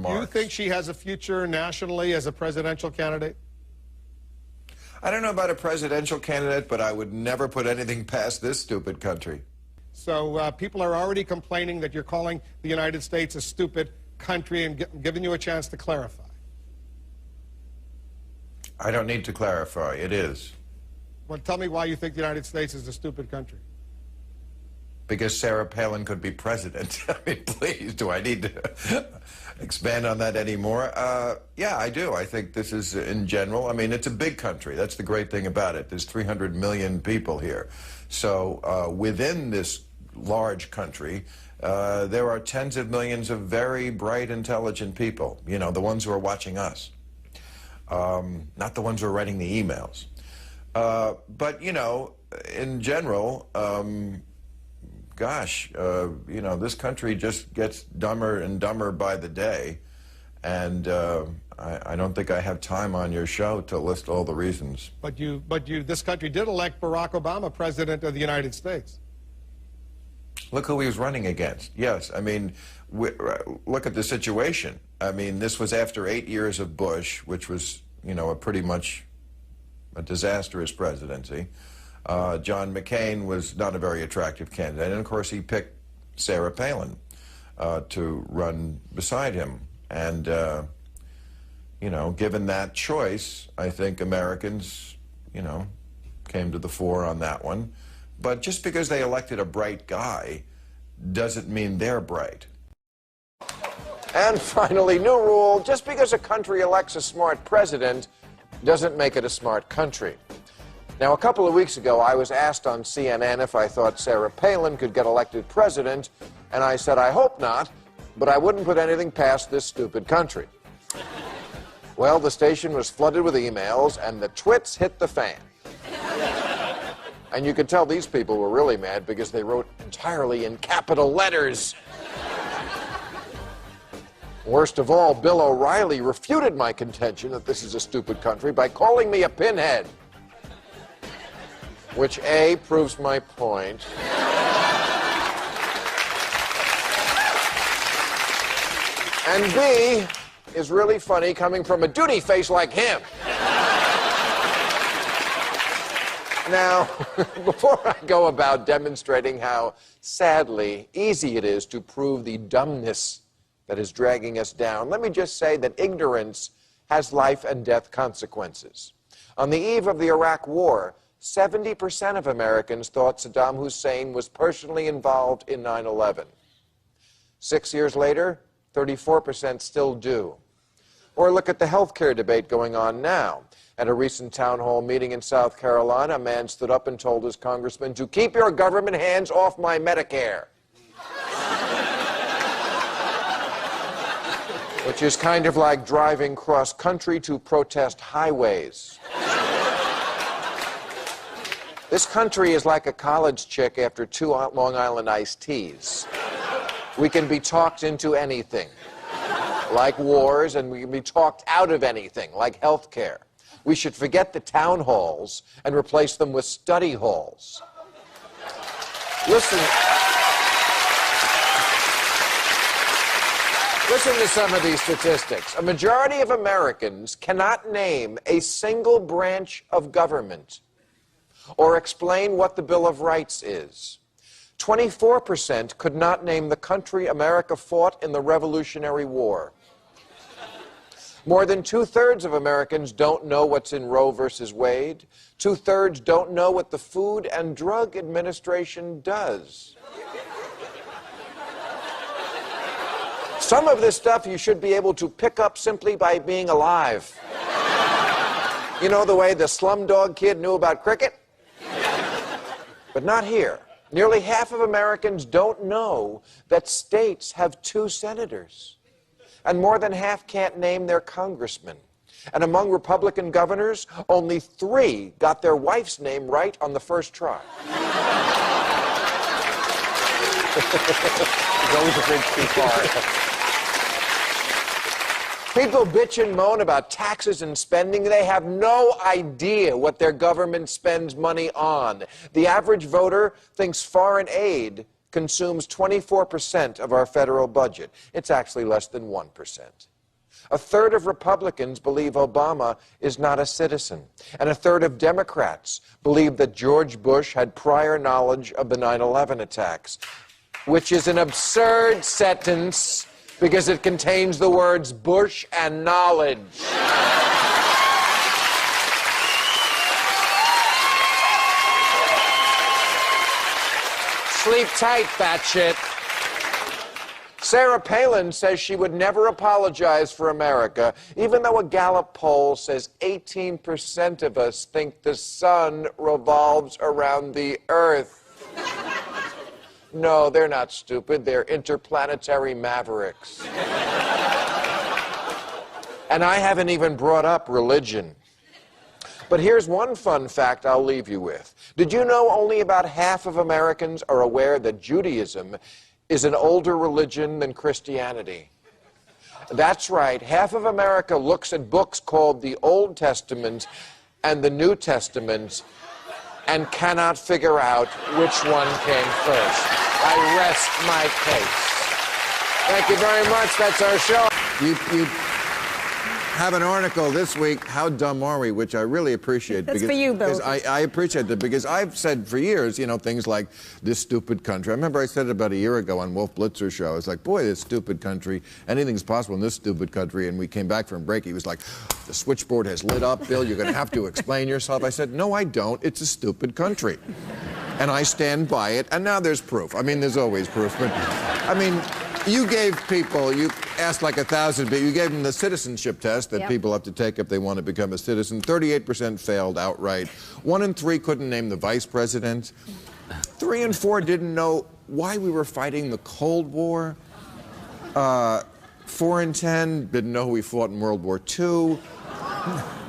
Do you think she has a future nationally as a presidential candidate? I don't know about a presidential candidate, but I would never put anything past this stupid country. So people are already complaining that you're calling the United States a stupid country and giving you a chance to clarify. I don't need to clarify. It is. Well, tell me why you think the United States is a stupid country. Because Sarah Palin could be president. I mean, please, do I need to expand on that anymore? Yeah, I do. I think this is, in general, I mean, it's a big country. That's the great thing about it. There's 300 million people here. So within this large country, there are tens of millions of very bright, intelligent people, you know, the ones who are watching us, not the ones who are writing the emails. But, you know, in general, gosh, you know, this country just gets dumber and dumber by the day, and I don't think I have time on your show to list all the reasons. But this country did elect Barack Obama president of the United States. Look who he was running against. Yes, I mean, look at the situation. I mean, this was after 8 years of Bush, which was, you know, pretty much a disastrous presidency. John McCain was not a very attractive candidate, and of course he picked Sarah Palin to run beside him. And, you know, given that choice, I think Americans, you know, came to the fore on that one. But just because they elected a bright guy doesn't mean they're bright. And finally, new rule, just because a country elects a smart president doesn't make it a smart country. Now, a couple of weeks ago, I was asked on CNN if I thought Sarah Palin could get elected president, and I said, I hope not, but I wouldn't put anything past this stupid country. Well, the station was flooded with emails, and the twits hit the fan. And you could tell these people were really mad because they wrote entirely in capital letters. Worst of all, Bill O'Reilly refuted my contention that this is a stupid country by calling me a pinhead. Which, A, proves my point. And B, is really funny coming from a duty face like him. Now, before I go about demonstrating how, sadly, easy it is to prove the dumbness that is dragging us down, let me just say that ignorance has life and death consequences. On the eve of the Iraq War, 70% of Americans thought Saddam Hussein was personally involved in 9/11. 6 years later, 34% still do. Or look at the health care debate going on now. At a recent town hall meeting in South Carolina, a man stood up and told his congressman to keep your government hands off my Medicare. Which is kind of like driving cross-country to protest highways. This country is like a college chick after 2 Long Island iced teas. We can be talked into anything, like wars, and we can be talked out of anything, like health care. We should forget the town halls and replace them with study halls. Listen to some of these statistics. A majority of Americans cannot name a single branch of government or explain what the Bill of Rights is. 24% could not name the country America fought in the Revolutionary War. More than 2/3 of Americans don't know what's in Roe versus Wade. 2/3 don't know what the Food and Drug Administration does. Some of this stuff you should be able to pick up simply by being alive. You know the way the Slumdog Kid knew about cricket? But not here. Nearly half of Americans don't know that states have 2 senators. And more than half can't name their congressman. And among Republican governors, only 3 got their wife's name right on the first try. It's always a bridge too far. People bitch and moan about taxes and spending. They have no idea what their government spends money on. The average voter thinks foreign aid consumes 24% of our federal budget. It's actually less than 1%. A third of Republicans believe Obama is not a citizen. And a third of Democrats believe that George Bush had prior knowledge of the 9/11 attacks, which is an absurd sentence because it contains the words Bush and knowledge. Sleep tight, batshit. Sarah Palin says she would never apologize for America, even though a Gallup poll says 18% of us think the sun revolves around the Earth. No, they're not stupid. They're interplanetary mavericks. And I haven't even brought up religion. But here's one fun fact I'll leave you with. Did you know only about half of Americans are aware that Judaism is an older religion than Christianity? That's right. Half of America looks at books called the Old Testament and the New Testament and cannot figure out which one came first. I rest my case. Thank you very much. That's our show. You have an article this week, How Dumb Are We?, which I really appreciate. That's for you, Bill. I appreciate that because I've said for years, you know, things like this stupid country. I remember I said it about a year ago on Wolf Blitzer's show. It's like, boy, this stupid country, anything's possible in this stupid country. And we came back from break. He was like, the switchboard has lit up, Bill. You're going to have to explain yourself. I said, no, I don't. It's a stupid country. And I stand by it. And now there's proof. I mean, there's always proof. But, I mean, you gave people, you asked like 1,000 people, you gave them the citizenship test that people have to take if they want to become a citizen. 38% failed outright. 1 in 3 couldn't name the vice president. 3 in 4 didn't know why we were fighting the Cold War. 4 in 10 didn't know who we fought in World War II.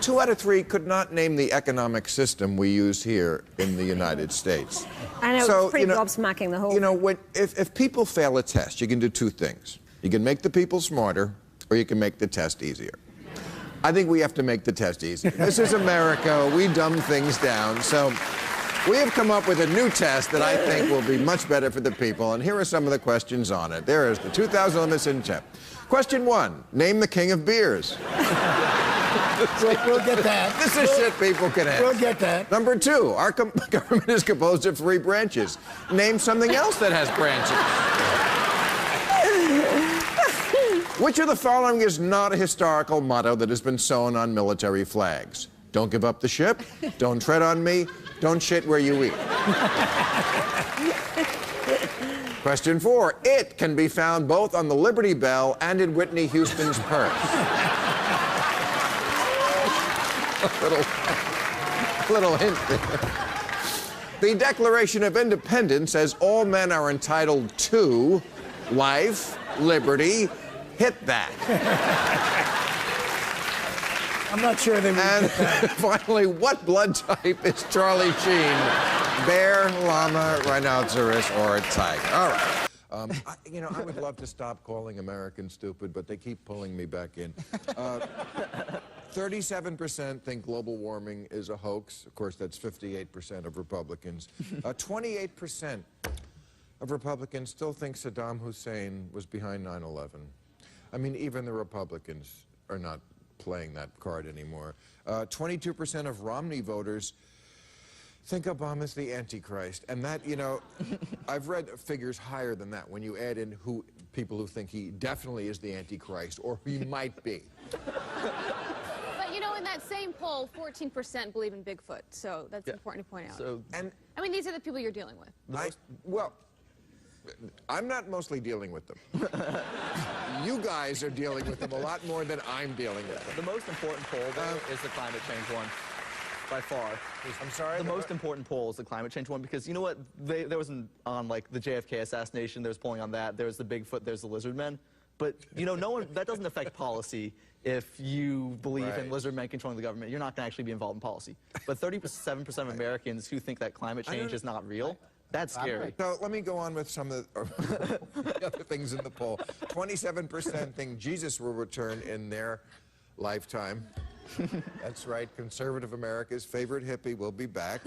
2 out of 3 could not name the economic system we use here in the United States. I know, So, it's pretty you know, gobsmacking, the whole... You know, if people fail a test, you can do 2 things. You can make the people smarter, or you can make the test easier. I think we have to make the test easier. This is America. We dumb things down. So we have come up with a new test that I think will be much better for the people, and here are some of the questions on it. There is the 2000 Listen Tip. Question 1, name the king of beers. We'll get that. This is shit people can ask. We'll get that. Number 2, our government is composed of 3 branches. Name something else that has branches. Which of the following is not a historical motto that has been sewn on military flags? Don't give up the ship, don't tread on me, don't shit where you eat. Question 4, it can be found both on the Liberty Bell and in Whitney Houston's purse. little hint there. The Declaration of Independence says all men are entitled to life, liberty, hit that. I'm not sure they would. And finally, what blood type is Charlie Sheen? Bear, llama, rhinoceros, or a tiger? All right. I would love to stop calling Americans stupid, but they keep pulling me back in. 37% think global warming is a hoax. Of course, that's 58% of Republicans. 28% of Republicans still think Saddam Hussein was behind 9/11. I mean, even the Republicans are not playing that card anymore. 22% of Romney voters think Obama's the Antichrist. And that, you know, I've read figures higher than that when you add in people who think he definitely is the Antichrist or he might be. But, you know, in that same poll, 14% believe in Bigfoot. So that's important to point out. And I mean, these are the people you're dealing with. well, I'm not mostly dealing with them. You guys are dealing with them a lot more than I'm dealing with them. The most important poll, though, is the climate change one, by far. I'm sorry? The most important poll is the climate change one, because you know what? There was on, like, the JFK assassination, there was polling on that. There's the Bigfoot, there's the lizard men. But, you know, that doesn't affect policy if you believe in lizard men controlling the government. You're not going to actually be involved in policy. But 37% of Americans who think that climate change is not real, that's scary. So let me go on with some of the other things in the poll. 27% think Jesus will return in their lifetime. That's right, conservative America's favorite hippie will be back.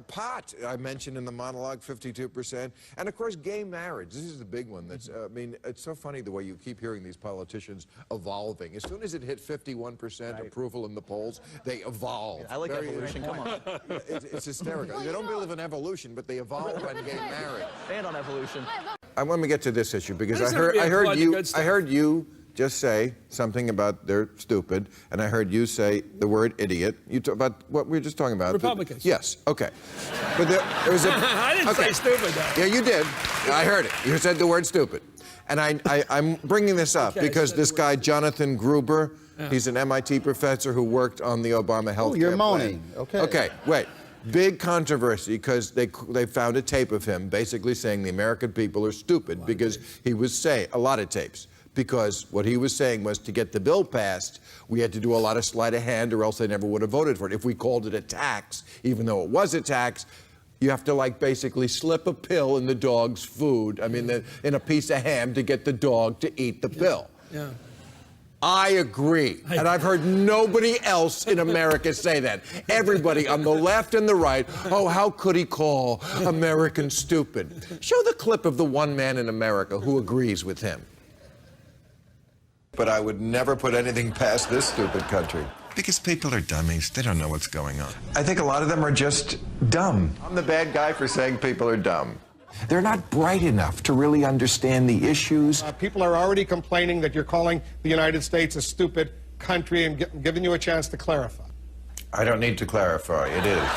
Pot, I mentioned in the monologue, 52%. And of course, gay marriage. This is the big one. That's, I mean, it's so funny the way you keep hearing these politicians evolving. As soon as it hit 51% approval in the polls, they evolve. I like evolution, come on. It's hysterical. They don't believe in evolution, but they evolve on gay marriage. And on evolution. I want to get to this issue because There's I never been a flood of good stuff. heard you just say something about they're stupid, and I heard you say the word idiot. You talk about what we were just talking about. Republicans. Yes. Okay. But there was a. I didn't say stupid, though. Yeah, you did. I heard it. You said the word stupid, and I'm bringing this up Okay, because said this the guy Jonathan Gruber, he's an MIT professor who worked on the Obama health care you're plan. moaning. Okay. Okay. Wait. Big controversy because they found a tape of him basically saying the American people are stupid because he was saying a lot of tapes. Because what he was saying was to get the bill passed, we had to do a lot of sleight of hand or else they never would have voted for it. If we called it a tax, even though it was a tax, you have to like basically slip a pill in the dog's food, I mean in a piece of ham to get the dog to eat the pill. Yeah. I agree. And I've heard nobody else in America say that. Everybody on the left and the right, oh, how could he call Americans stupid? Show the clip of the one man in America who agrees with him. But I would never put anything past this stupid country. Because people are dummies. They don't know what's going on. I think a lot of them are just dumb. I'm the bad guy for saying people are dumb. They're not bright enough to really understand the issues. People are already complaining that you're calling the United States a stupid country and giving you a chance to clarify. I don't need to clarify. It is.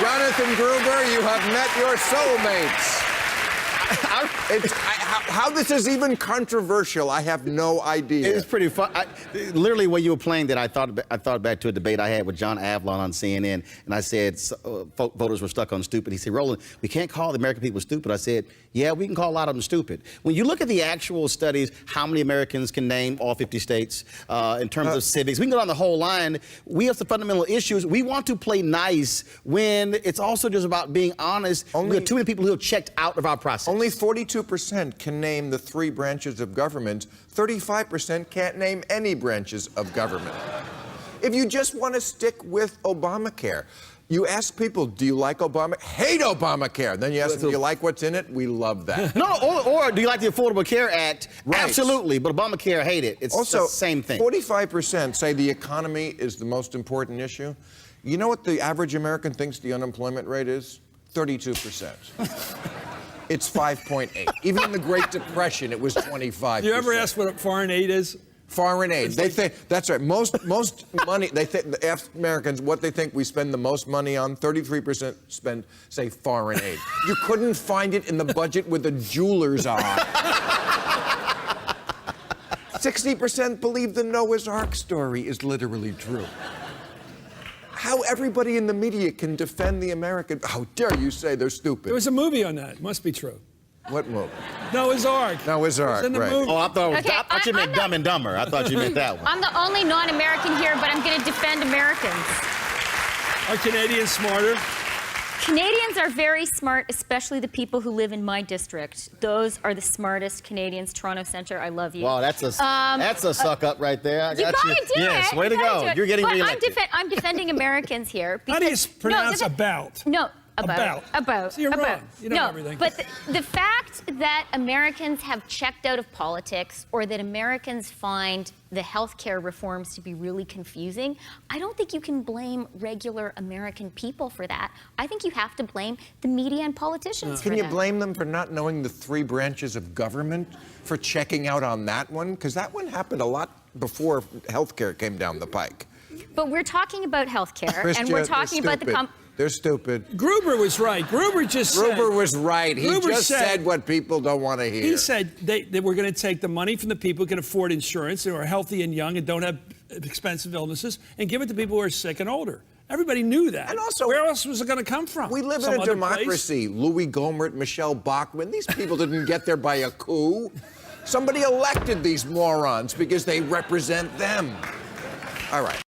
Jonathan Gruber, you have met your soulmates. How this is even controversial, I have no idea. It's pretty fun. Literally, when you were playing that, I thought back to a debate I had with John Avlon on CNN, and I said voters were stuck on stupid. He said, Roland, we can't call the American people stupid. I said, yeah, we can call a lot of them stupid. When you look at the actual studies, how many Americans can name all 50 states in terms of civics, we can go down the whole line. We have some fundamental issues. We want to play nice when it's also just about being honest. We have too many people who have checked out of our process. Only 42% can name the 3 branches of government. 35% can't name any branches of government. If you just want to stick with Obamacare, you ask people, do you like Obama? Hate Obamacare. Then you ask them, do you like what's in it? We love that. No, or do you like the Affordable Care Act? Right. Absolutely, but Obamacare, hate it. It's also the same thing. 45% say the economy is the most important issue. You know what the average American thinks the unemployment rate is? 32%. It's 5.8. Even in the Great Depression, it was 25%. Do you ever ask what foreign aid is? Foreign aid. They think that's right. Most money. They think Americans what they think we spend the most money on. 33% say foreign aid. You couldn't find it in the budget with a jeweler's eye. 60% believe the Noah's Ark story is literally true. How everybody in the media can defend the American... How dare you say they're stupid? There was a movie on that. It must be true. What movie? Noah's Ark. Noah's Ark, It's in the right. movie. Oh, I thought you meant I'm Dumb and Dumber. I thought you meant that one. I'm the only non-American here, but I'm going to defend Americans. Are Canadians smarter? Canadians are very smart, especially the people who live in my district. Those are the smartest Canadians. Toronto Centre, I love you. Wow, that's a suck up right there. I You got gotta do Yes, it. way to You gotta go. do it. You're getting But reelected. I'm defending Americans here. How do you because- pronounce no, about? No, about. So you're wrong. You know no, everything. but the fact that Americans have checked out of politics or that Americans find the healthcare reforms to be really confusing, I don't think you can blame regular American people for that. I think you have to blame the media and politicians for Can you that. blame them for not knowing the 3 branches of government, for checking out on that one? Because that one happened a lot before healthcare came down the pike. But we're talking about healthcare, and we're They're talking about the stupid. They're stupid. Gruber was right. Gruber was right. He Gruber just said what people don't want to hear. He said they were going to take the money from the people who can afford insurance, who are healthy and young and don't have expensive illnesses, and give it to people who are sick and older. Everybody knew that. And also, where else was it going to come from? We live Some in a other democracy. place? Louis Gohmert, Michelle Bachmann, these people didn't get there by a coup. Somebody elected these morons because they represent them. All right.